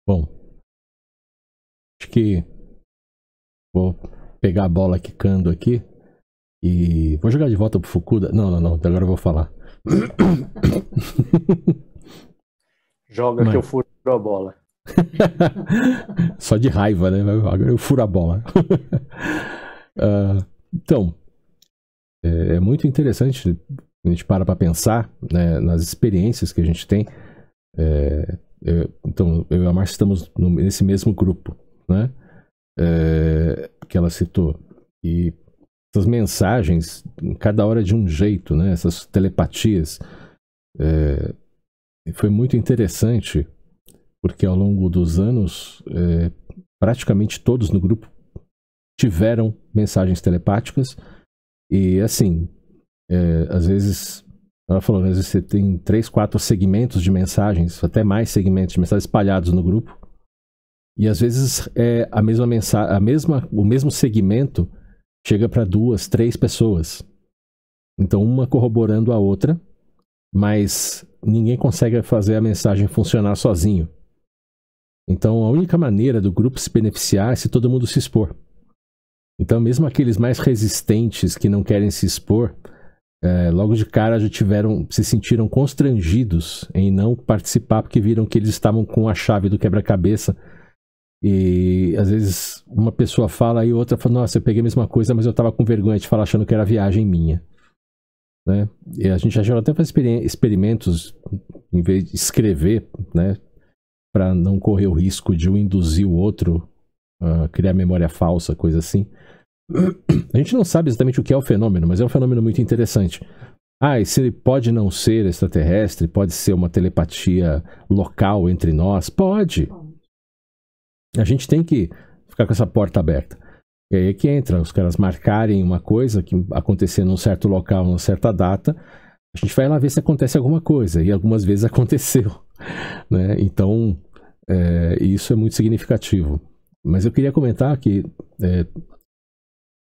Bom, acho que vou pegar a bola quicando aqui e vou jogar de volta pro Fukuda. Não, agora eu vou falar. Joga que eu Mas... furo a bola. Só de raiva, né? Agora eu furo a bola. Então, é muito interessante a gente para pensar, né, nas experiências que a gente tem. Então, eu e a Márcia estamos nesse mesmo grupo, né? Que ela citou. E essas mensagens, cada hora de um jeito, né? Essas telepatias. Foi muito interessante, porque ao longo dos anos, praticamente todos no grupo tiveram mensagens telepáticas. E assim, às vezes, ela falou, às vezes você tem 3, 4 segmentos de mensagens, até mais segmentos de mensagens espalhados no grupo. E às vezes a mesma mensagem, o mesmo segmento chega para 2, 3 pessoas. Então uma corroborando a outra, mas ninguém consegue fazer a mensagem funcionar sozinho. Então a única maneira do grupo se beneficiar é se todo mundo se expor. Então mesmo aqueles mais resistentes que não querem se expor, logo de cara já se sentiram constrangidos em não participar porque viram que eles estavam com a chave do quebra-cabeça. E às vezes uma pessoa fala e outra fala, nossa, eu peguei a mesma coisa, mas eu tava com vergonha de falar achando que era viagem minha. Né? E a gente já até faz experimentos em vez de escrever, né, para não correr o risco de um induzir o outro a criar memória falsa, coisa assim. A gente não sabe exatamente o que é o fenômeno, mas é um fenômeno muito interessante. E se ele pode não ser extraterrestre, pode ser uma telepatia local entre nós? Pode. A gente tem que ficar com essa porta aberta. E aí que entra, os caras marcarem uma coisa que acontecer num certo local, numa certa data, a gente vai lá ver se acontece alguma coisa, e algumas vezes aconteceu. Né? Então, isso é muito significativo. Mas eu queria comentar que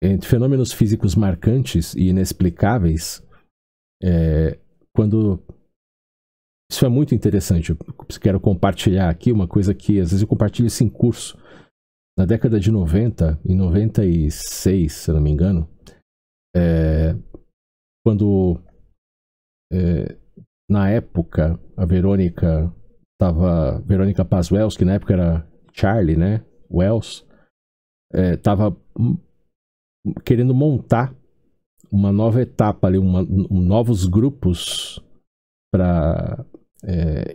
entre fenômenos físicos marcantes e inexplicáveis, quando... Isso é muito interessante. Eu quero compartilhar aqui uma coisa que às vezes eu compartilho isso em curso. Na década de 90, em 96, se eu não me engano, quando na época a Verônica Paz Wells, que na época era Charlie, né? Wells, estava querendo montar uma nova etapa ali, novos grupos para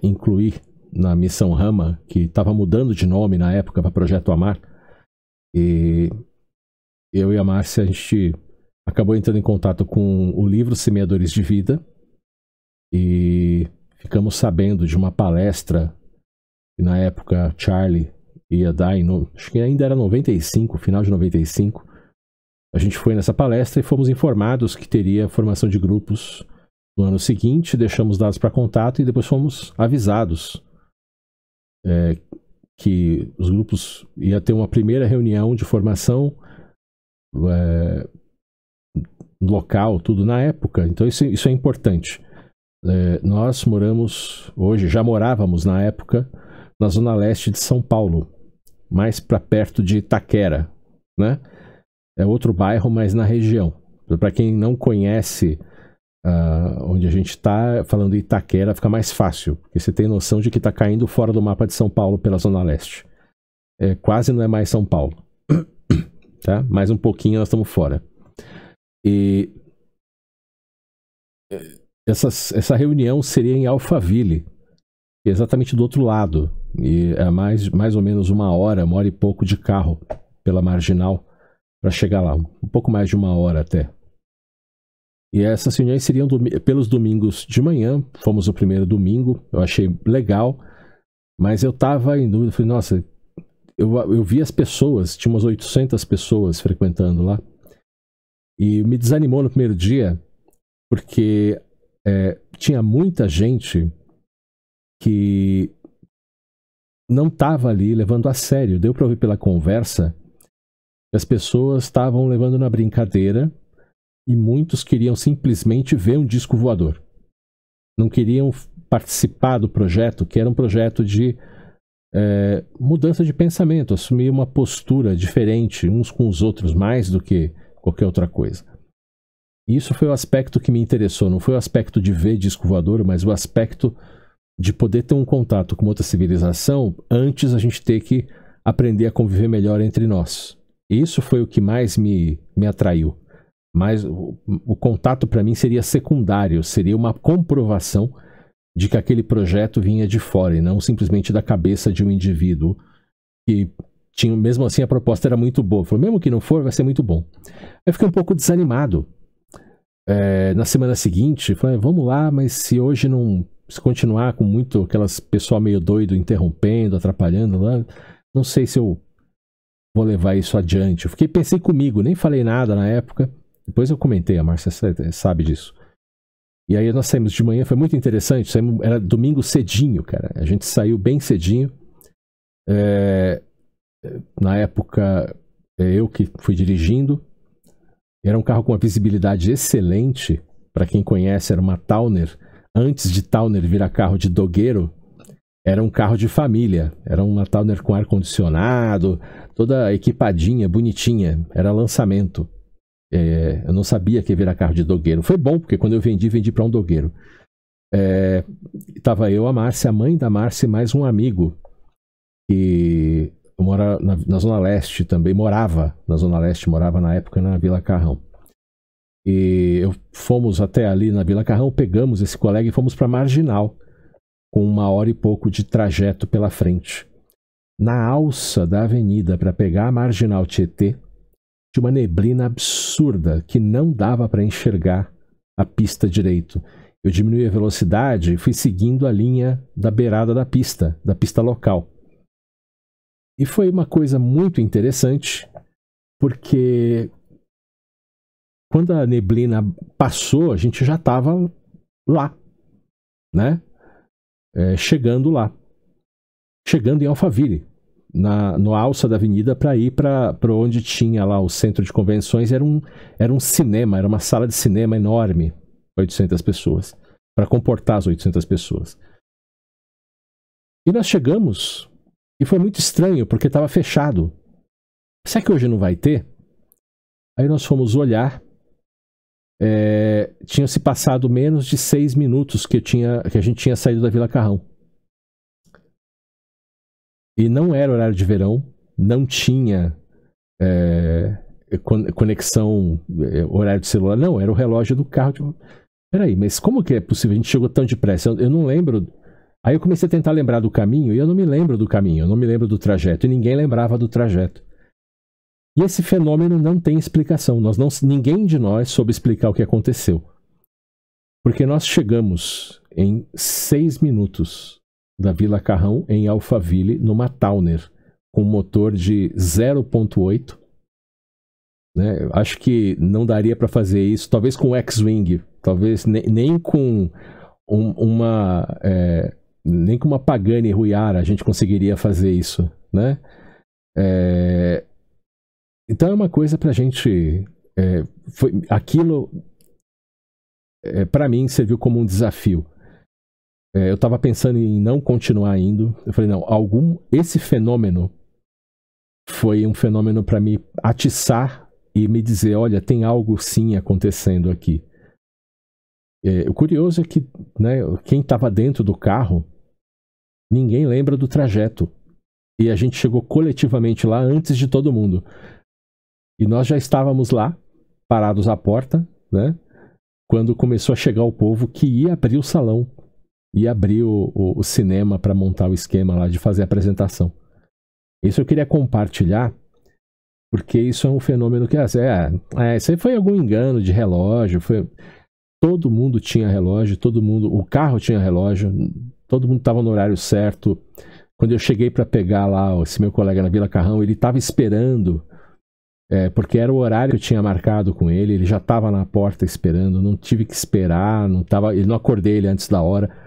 incluir na missão Rama, que estava mudando de nome na época para Projeto Amar. E eu e a Márcia, a gente acabou entrando em contato com o livro Semeadores de Vida e ficamos sabendo de uma palestra que na época Charlie ia dar, acho que ainda era 95, final de 95. A gente foi nessa palestra e fomos informados que teria formação de grupos no ano seguinte, deixamos dados para contato e depois fomos avisados que os grupos ia ter uma primeira reunião de formação local, tudo na época. Então isso é importante. Nós moramos hoje, já morávamos na época na zona leste de São Paulo, mais para perto de Itaquera, né? É outro bairro, mas na região. Para quem não conhece onde a gente está, falando de Itaquera, fica mais fácil, porque você tem noção de que está caindo fora do mapa de São Paulo pela zona leste. Quase não é mais São Paulo. Tá? Mais um pouquinho nós estamos fora. E essa reunião seria em Alphaville, exatamente do outro lado. E é mais ou menos uma hora e pouco de carro pela marginal para chegar lá. Um pouco mais de uma hora até. E essas reuniões seriam pelos domingos de manhã. Fomos o primeiro domingo. Eu achei legal. Mas eu tava em dúvida. Falei, nossa, eu vi as pessoas. Tinha umas 800 pessoas frequentando lá. E me desanimou no primeiro dia. Porque tinha muita gente que não tava ali levando a sério. Deu pra ouvir pela conversa que as pessoas estavam levando na brincadeira. E muitos queriam simplesmente ver um disco voador. Não queriam participar do projeto, que era um projeto de mudança de pensamento, assumir uma postura diferente uns com os outros, mais do que qualquer outra coisa. Isso foi o aspecto que me interessou, não foi o aspecto de ver disco voador, mas o aspecto de poder ter um contato com outra civilização antes a gente ter que aprender a conviver melhor entre nós. Isso foi o que mais me atraiu. Mas o contato para mim seria secundário, seria uma comprovação de que aquele projeto vinha de fora e não simplesmente da cabeça de um indivíduo que tinha, mesmo assim a proposta era muito boa. Falei, mesmo que não for, vai ser muito bom. Eu fiquei um pouco desanimado. Na semana seguinte, falei, vamos lá, mas se hoje não... Se continuar com muito aquelas pessoal meio doido interrompendo, atrapalhando lá, não sei se eu vou levar isso adiante. Pensei comigo, nem falei nada na época. Depois eu comentei, a Márcia sabe disso. E aí nós saímos de manhã, foi muito interessante. Era domingo cedinho, cara. A gente saiu bem cedinho. Na época, eu que fui dirigindo. Era um carro com uma visibilidade excelente. Para quem conhece, era uma Towner. Antes de Towner virar carro de dogueiro, era um carro de família. Era uma Towner com ar-condicionado, toda equipadinha, bonitinha. Era lançamento. Eu não sabia que ia virar carro de dogueiro. Foi bom, porque quando eu vendi para um dogueiro. Tava eu, a Márcia, a mãe da Márcia e mais um amigo que mora na Zona Leste também. Morava na Zona Leste, morava na época na Vila Carrão. E fomos até ali na Vila Carrão, pegamos esse colega e fomos para Marginal, com 1h e pouco de trajeto pela frente. Na alça da avenida para pegar a Marginal Tietê, de uma neblina absurda que não dava para enxergar a pista direito. Eu diminui a velocidade e fui seguindo a linha da beirada da pista local. E foi uma coisa muito interessante, porque quando a neblina passou, a gente já estava lá, né? Chegando lá. Chegando em Alphaville, no alça da avenida, para ir para onde tinha lá o centro de convenções. Era um cinema, era uma sala de cinema enorme, 800 pessoas, para comportar as 800 pessoas. E nós chegamos, e foi muito estranho, porque estava fechado. Será que hoje não vai ter? Aí nós fomos olhar. Tinha se passado menos de 6 minutos que a gente tinha saído da Vila Carrão. E não era horário de verão, não tinha conexão, horário de celular, não, era o relógio do carro. Tipo, peraí, mas como que é possível? A gente chegou tão depressa, eu não lembro. Aí eu comecei a tentar lembrar do caminho, e eu não me lembro do caminho, eu não me lembro do trajeto, e ninguém lembrava do trajeto. E esse fenômeno não tem explicação, ninguém de nós soube explicar o que aconteceu. Porque nós chegamos em 6 minutos da Vila Carrão, em Alphaville, numa Towner, com motor de 0.8. Né? Acho que não daria para fazer isso, talvez com o X-Wing, talvez nem com nem com uma Pagani Huayra a gente conseguiria fazer isso. Né? Então é uma coisa pra gente... aquilo, para mim, serviu como um desafio. Eu estava pensando em não continuar indo. Eu falei, não, esse fenômeno foi um fenômeno para me atiçar e me dizer, olha, tem algo sim acontecendo aqui. O curioso é que, né, quem estava dentro do carro, ninguém lembra do trajeto. E a gente chegou coletivamente lá antes de todo mundo. E nós já estávamos lá, parados à porta, né, quando começou a chegar o povo que ia abrir o salão. E abrir o cinema para montar o esquema lá de fazer a apresentação. Isso eu queria compartilhar, porque isso é um fenômeno que isso aí foi algum engano de relógio. Todo mundo tinha relógio, o carro tinha relógio, todo mundo estava no horário certo. Quando eu cheguei para pegar lá esse meu colega na Vila Carrão, ele estava esperando, porque era o horário que eu tinha marcado com ele. Ele já estava na porta esperando, não tive que esperar, ele não acordei ele antes da hora.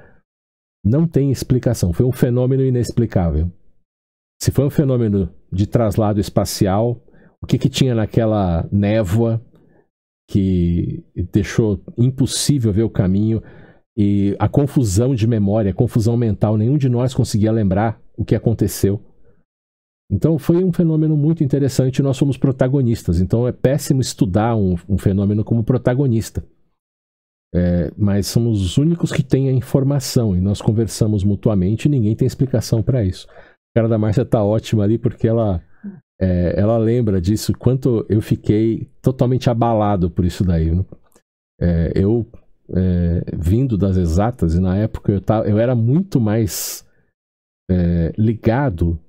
Não tem explicação, foi um fenômeno inexplicável. Se foi um fenômeno de traslado espacial, o que tinha naquela névoa que deixou impossível ver o caminho? E a confusão de memória, a confusão mental, nenhum de nós conseguia lembrar o que aconteceu. Então foi um fenômeno muito interessante e nós somos protagonistas. Então é péssimo estudar um fenômeno como protagonista. Mas somos os únicos que têm a informação e nós conversamos mutuamente e ninguém tem explicação para isso. A cara da Márcia tá ótima ali porque ela lembra disso, quanto eu fiquei totalmente abalado por isso daí. Né? Vindo das exatas, e na época eu era muito mais ligado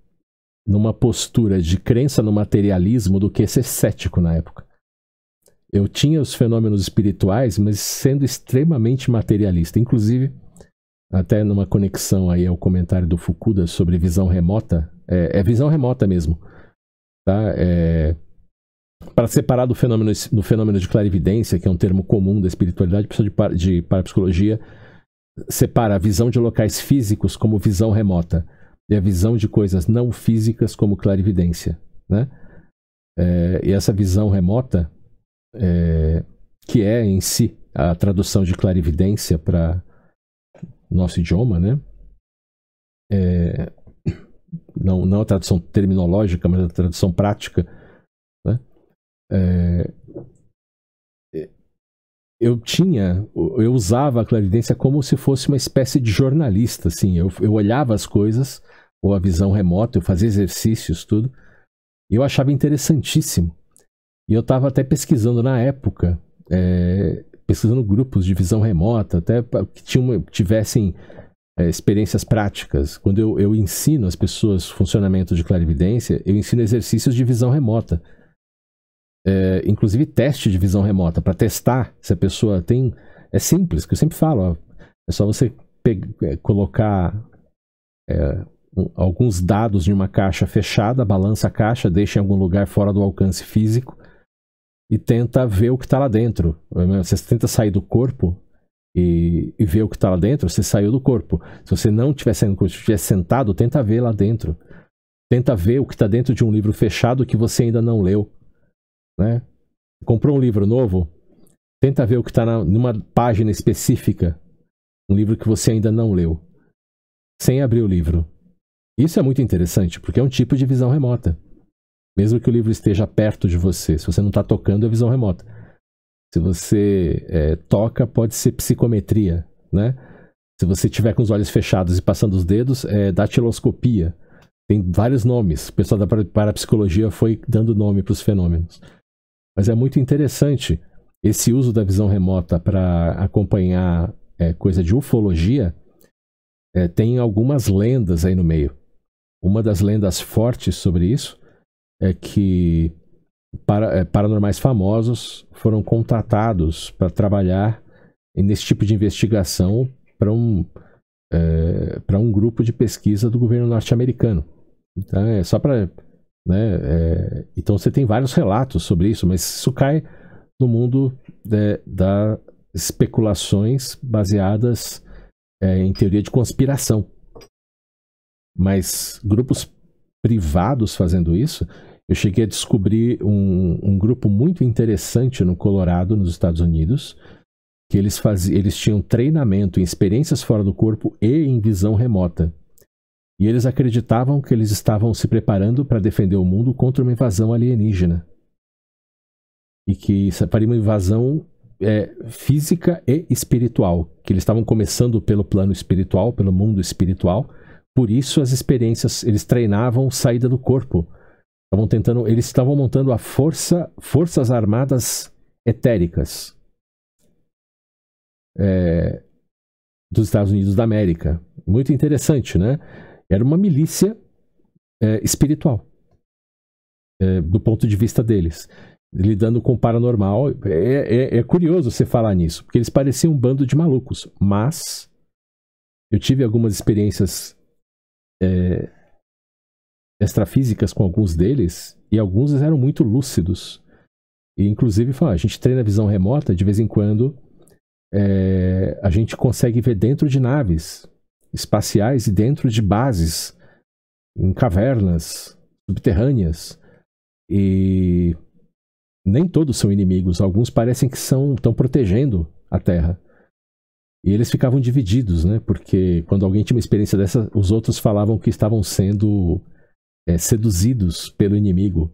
numa postura de crença no materialismo do que ser cético na época. Eu tinha os fenômenos espirituais, mas sendo extremamente materialista. Inclusive, até numa conexão aí ao comentário do Fukuda sobre visão remota, visão remota mesmo. Tá? Para separar do fenômeno de clarividência, que é um termo comum da espiritualidade, pessoa de parapsicologia separa a visão de locais físicos como visão remota e a visão de coisas não físicas como clarividência. Né? E essa visão remota, que é em si a tradução de clarividência para nosso idioma, né? Não a tradução terminológica, mas a tradução prática, né? Eu usava a clarividência como se fosse uma espécie de jornalista, assim. Eu olhava as coisas, ou a visão remota, eu fazia exercícios, tudo, e eu achava interessantíssimo. E eu estava até pesquisando na época, pesquisando grupos de visão remota, até que tivessem experiências práticas. Quando eu ensino as pessoas funcionamento de clarividência, eu ensino exercícios de visão remota. Inclusive teste de visão remota, para testar se a pessoa tem... É simples, que eu sempre falo, ó, é só você colocar alguns dados em uma caixa fechada, balança a caixa, deixa em algum lugar fora do alcance físico e tenta ver o que está lá dentro. Você tenta sair do corpo e ver o que está lá dentro, você saiu do corpo. Se você não estiver saindo do corpo, se estiver sentado, tenta ver lá dentro. Tenta ver o que está dentro de um livro fechado que você ainda não leu. Né? Comprou um livro novo, tenta ver o que está numa página específica, um livro que você ainda não leu, sem abrir o livro. Isso é muito interessante, porque é um tipo de visão remota. Mesmo que o livro esteja perto de você, se você não está tocando, é visão remota. Se você toca, pode ser psicometria, né? Se você tiver com os olhos fechados e passando os dedos, é datiloscopia. Tem vários nomes. O pessoal da parapsicologia foi dando nome para os fenômenos. Mas é muito interessante esse uso da visão remota para acompanhar coisa de ufologia. Tem algumas lendas aí no meio. Uma das lendas fortes sobre isso é que paranormais famosos foram contratados para trabalhar nesse tipo de investigação para um grupo de pesquisa do governo norte-americano. Então é só para... Né? Então você tem vários relatos sobre isso, mas isso cai no mundo das especulações baseadas em teoria de conspiração. Mas grupos privados fazendo isso, eu cheguei a descobrir um grupo muito interessante no Colorado, nos Estados Unidos, que eles tinham treinamento em experiências fora do corpo e em visão remota. E eles acreditavam que eles estavam se preparando para defender o mundo contra uma invasão alienígena. E que faria uma invasão física e espiritual. Que eles estavam começando pelo plano espiritual, pelo mundo espiritual. Por isso as experiências, eles treinavam saída do corpo. Eles estavam montando forças armadas etéricas dos Estados Unidos da América. Muito interessante, né? Era uma milícia espiritual, do ponto de vista deles, lidando com o paranormal. É curioso você falar nisso, porque eles pareciam um bando de malucos, mas eu tive algumas experiências extrafísicas com alguns deles, e alguns eram muito lúcidos. E inclusive, a gente treina visão remota, de vez em quando a gente consegue ver dentro de naves espaciais e dentro de bases, em cavernas subterrâneas. E nem todos são inimigos, alguns parecem que estão protegendo a Terra. E eles ficavam divididos, né? Porque quando alguém tinha uma experiência dessa, os outros falavam que estavam sendo seduzidos pelo inimigo.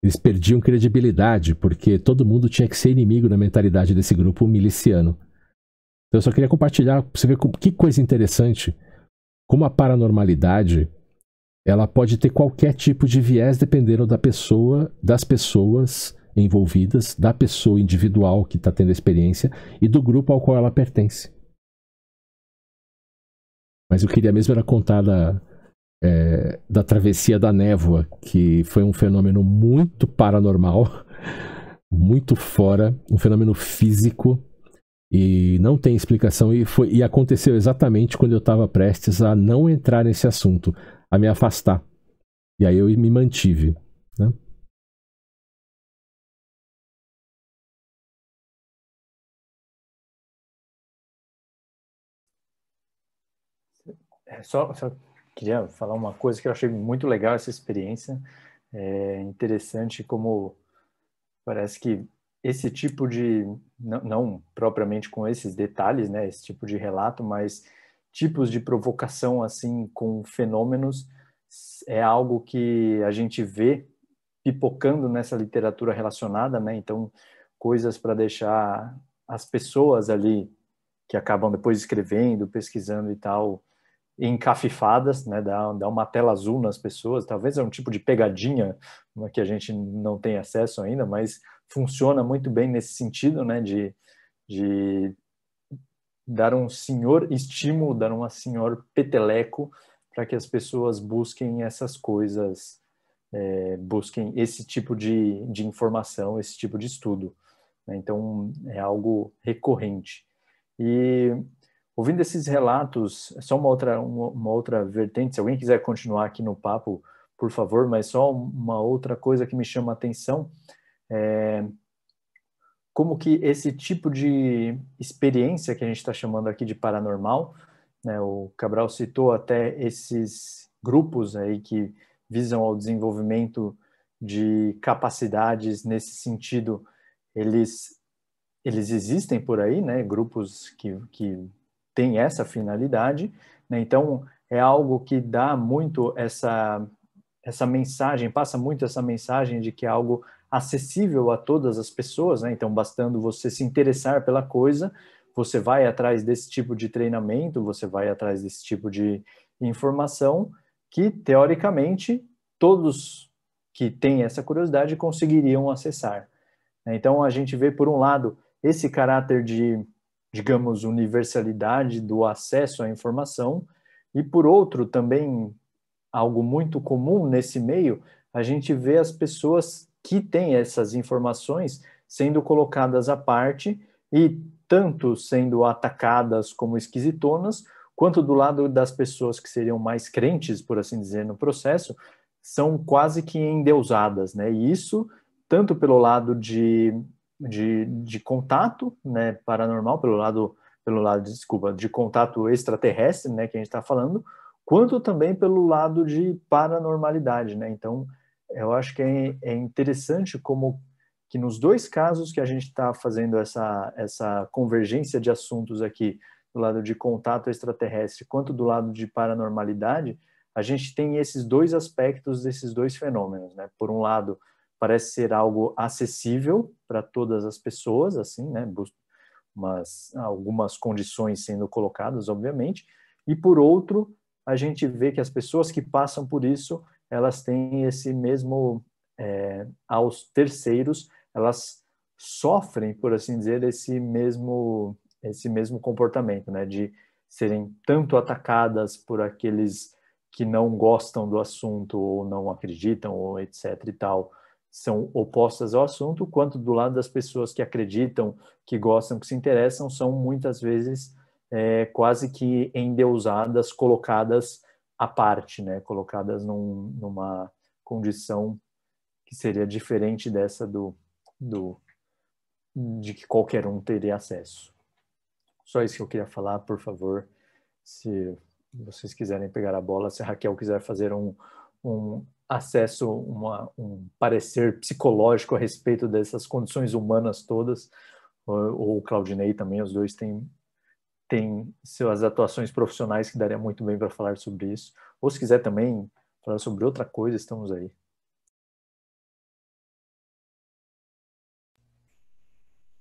Eles perdiam credibilidade, porque todo mundo tinha que ser inimigo na mentalidade desse grupo miliciano. Então eu só queria compartilhar, pra você ver que coisa interessante, como a paranormalidade, ela pode ter qualquer tipo de viés dependendo da pessoa, das pessoas envolvidas, da pessoa individual que está tendo a experiência e do grupo ao qual ela pertence. Mas eu queria mesmo era contar da travessia da névoa, que foi um fenômeno muito paranormal, muito fora, um fenômeno físico, e não tem explicação, e aconteceu exatamente quando eu estava prestes a não entrar nesse assunto, a me afastar. E aí eu me mantive, né? Só queria falar uma coisa que eu achei muito legal essa experiência. É interessante como parece que esse tipo de, não propriamente com esses detalhes, né, esse tipo de relato, mas tipos de provocação assim com fenômenos é algo que a gente vê pipocando nessa literatura relacionada, né? Então, coisas para deixar as pessoas ali que acabam depois escrevendo, pesquisando e tal, encafifadas, né? Dá uma tela azul nas pessoas. Talvez é um tipo de pegadinha, né, que a gente não tem acesso ainda, mas funciona muito bem nesse sentido, né? De dar um senhor estímulo, dar um senhor peteleco para que as pessoas busquem essas coisas, busquem esse tipo de informação, esse tipo de estudo, né? Então, é algo recorrente. E ouvindo esses relatos, só uma outra vertente, se alguém quiser continuar aqui no papo, por favor, mas só uma outra coisa que me chama a atenção, é como que esse tipo de experiência que a gente está chamando aqui de paranormal, né, o Cabral citou até esses grupos aí que visam ao desenvolvimento de capacidades nesse sentido, eles existem por aí, né, grupos que têm essa finalidade, né, então é algo que dá muito essa mensagem, passa muito essa mensagem de que é algo acessível a todas as pessoas, né? Então, bastando você se interessar pela coisa, você vai atrás desse tipo de treinamento, você vai atrás desse tipo de informação que, teoricamente, todos que têm essa curiosidade conseguiriam acessar. Então, a gente vê, por um lado, esse caráter de, digamos, universalidade do acesso à informação, e, por outro, também algo muito comum nesse meio, a gente vê as pessoas que têm essas informações sendo colocadas à parte e tanto sendo atacadas como esquisitonas, quanto do lado das pessoas que seriam mais crentes, por assim dizer, no processo, são quase que endeusadas, né? E isso tanto pelo lado de contato, né, paranormal, desculpa, de contato extraterrestre, né, que a gente está falando, quanto também pelo lado de paranormalidade, né? Então, eu acho que é interessante como que nos dois casos que a gente está fazendo essa convergência de assuntos aqui, do lado de contato extraterrestre, quanto do lado de paranormalidade, a gente tem esses dois aspectos desses dois fenômenos, né? Por um lado, parece ser algo acessível para todas as pessoas, assim, né? Algumas condições sendo colocadas, obviamente, e por outro, a gente vê que as pessoas que passam por isso, elas têm esse mesmo, aos terceiros, elas sofrem, por assim dizer, esse mesmo comportamento, né, de serem tanto atacadas por aqueles que não gostam do assunto ou não acreditam ou etc e tal, são opostas ao assunto, quanto do lado das pessoas que acreditam, que gostam, que se interessam, são muitas vezes quase que endeusadas, colocadas à parte, né? Colocadas numa condição que seria diferente dessa de que qualquer um teria acesso. Só isso que eu queria falar, por favor. Se vocês quiserem pegar a bola, se a Raquel quiser fazer um acesso, um parecer psicológico a respeito dessas condições humanas todas, ou o Claudinei também, os dois têm tem suas atuações profissionais que daria muito bem para falar sobre isso. Ou se quiser também falar sobre outra coisa, estamos aí.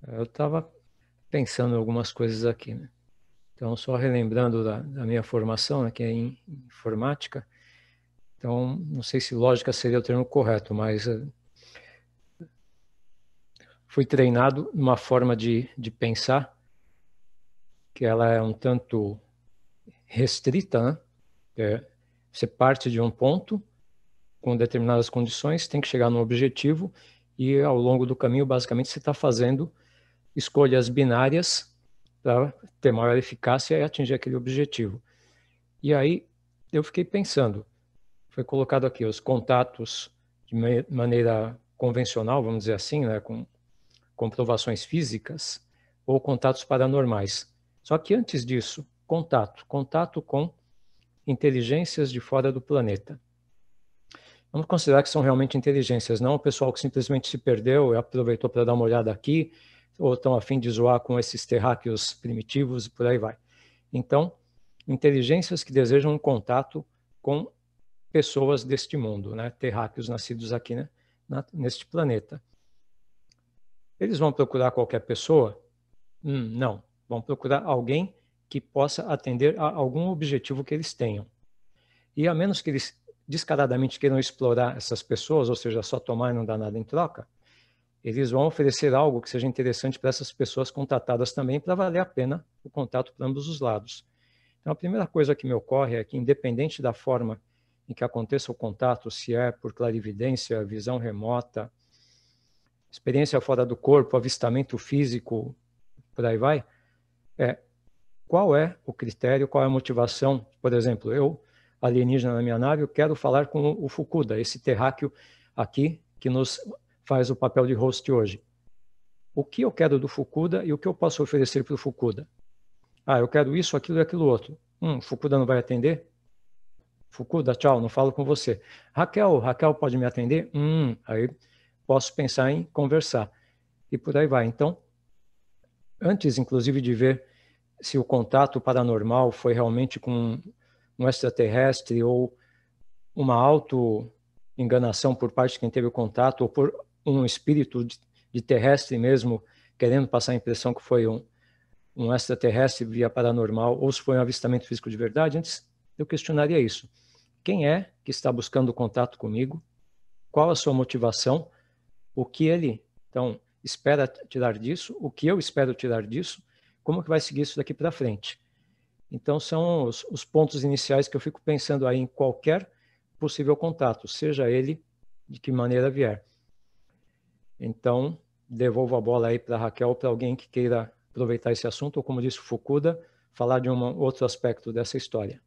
Eu estava pensando em algumas coisas aqui, né? Então, só relembrando da minha formação, né, que é em informática. Então, não sei se lógica seria o termo correto, mas fui treinado numa forma de pensar que ela é um tanto restrita, né? Você parte de um ponto com determinadas condições, tem que chegar no objetivo e ao longo do caminho, basicamente, você está fazendo escolhas binárias para ter maior eficácia e atingir aquele objetivo. E aí eu fiquei pensando, foi colocado aqui os contatos de maneira convencional, vamos dizer assim, né, com comprovações físicas ou contatos paranormais. Só que antes disso, contato com inteligências de fora do planeta. Vamos considerar que são realmente inteligências, não o pessoal que simplesmente se perdeu e aproveitou para dar uma olhada aqui, ou estão a fim de zoar com esses terráqueos primitivos e por aí vai. Então, inteligências que desejam um contato com pessoas deste mundo, né? Terráqueos nascidos aqui, né? Neste planeta. Eles vão procurar qualquer pessoa? Não. Vão procurar alguém que possa atender a algum objetivo que eles tenham. E a menos que eles descaradamente queiram explorar essas pessoas, ou seja, só tomar e não dar nada em troca, eles vão oferecer algo que seja interessante para essas pessoas contatadas também, para valer a pena o contato para ambos os lados. Então, a primeira coisa que me ocorre é que, independente da forma em que aconteça o contato, se é por clarividência, visão remota, experiência fora do corpo, avistamento físico, por aí vai, qual é o critério, qual é a motivação? Por exemplo, eu, alienígena na minha nave, eu quero falar com o Fukuda, esse terráqueo aqui que nos faz o papel de host hoje. O que eu quero do Fukuda e o que eu posso oferecer para o Fukuda? Eu quero isso, aquilo e aquilo outro. Fukuda não vai atender? Fukuda, tchau, não falo com você. Raquel pode me atender? Aí posso pensar em conversar. E por aí vai. Então, antes, inclusive, de ver se o contato paranormal foi realmente com um extraterrestre ou uma auto-enganação por parte de quem teve o contato, ou por um espírito de terrestre mesmo, querendo passar a impressão que foi um extraterrestre via paranormal, ou se foi um avistamento físico de verdade, antes eu questionaria isso. Quem é que está buscando contato comigo? Qual a sua motivação? O que ele, então, espera tirar disso? O que eu espero tirar disso? Como que vai seguir isso daqui para frente? Então, são os pontos iniciais que eu fico pensando aí em qualquer possível contato, seja ele de que maneira vier. Então, devolvo a bola aí para a Raquel, para alguém que queira aproveitar esse assunto, ou como disse o Fukuda, falar de um outro aspecto dessa história.